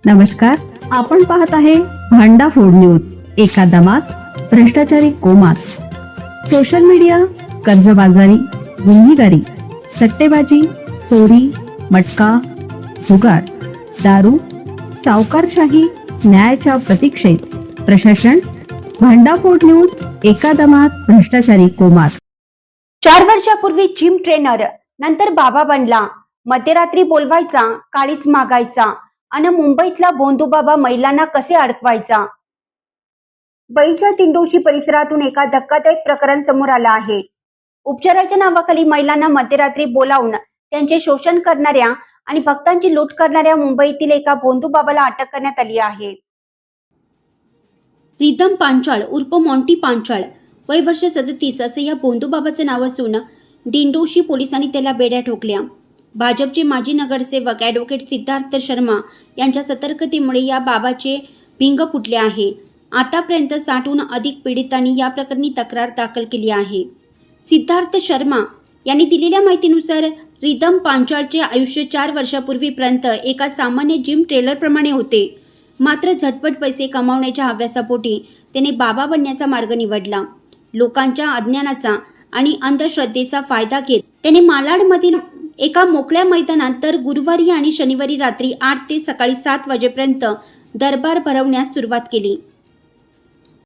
नमस्कार, आपण पाहत आहे भांडा फोड न्यूज. एका दमात भ्रष्टाचारी कोमात. सोशल मीडिया, कर्जबाजारी, गुन्हेगारी, सट्टेबाजी, चोरी, मटका, जुगार, दारू, सावकारशाही, न्यायाच्या प्रतीक्षेत प्रशासन. भांडाफोड न्यूज. एका दमात भ्रष्टाचारी कोमात. 4 वर्षापूर्वी जिम ट्रेनर, नंतर बाबा बनला. मध्यरात्री बोलवायचा, काळीच मागायचा आणि मुंबईतला बोंधूबाबा महिलांना कसे अडकवायचा. बळीच्या दिंडोशी परिसरातून एका धक्कादायक प्रकरण समोर आलं आहे. उपचाराच्या नावाखाली महिलांना मध्यरात्री बोलावून त्यांचे शोषण करणाऱ्या आणि भक्तांची लूट करणाऱ्या मुंबईतील एका बोंधूबाबाला अटक करण्यात आली आहे. रिदम पांचाळ उर्फ मॉन्टी पांचाळ, वय वर्ष 37 असं या बोंधूबाबाचं नाव असून दिंडोशी पोलिसांनी त्याला बेड्या ठोकल्या. भाजपचे माजी नगरसेवक ॲडव्होकेट सिद्धार्थ शर्मा यांच्या सतर्कतेमुळे या बाबाचे भिंग फुटले आहे. आतापर्यंत 60हून अधिक पीडितांनी या प्रकरणी तक्रार दाखल केली आहे. सिद्धार्थ शर्मा यांनी दिलेल्या माहितीनुसार रिदम पांचाळचे आयुष्य 4 वर्षापूर्वीपर्यंत एका सामान्य जिम ट्रेलरप्रमाणे होते. मात्र झटपट पैसे कमावण्याच्या हव्यासापोटी त्याने बाबा बनण्याचा मार्ग निवडला. लोकांच्या अज्ञानाचा आणि अंधश्रद्धेचा फायदा घेत त्याने मालाडमधील एका मोकळ्या मैदानात दर गुरुवारी आणि शनिवारी रात्री 8 ते सकाळी 7 वाजेपर्यंत दरबार भरवण्यास सुरुवात केली.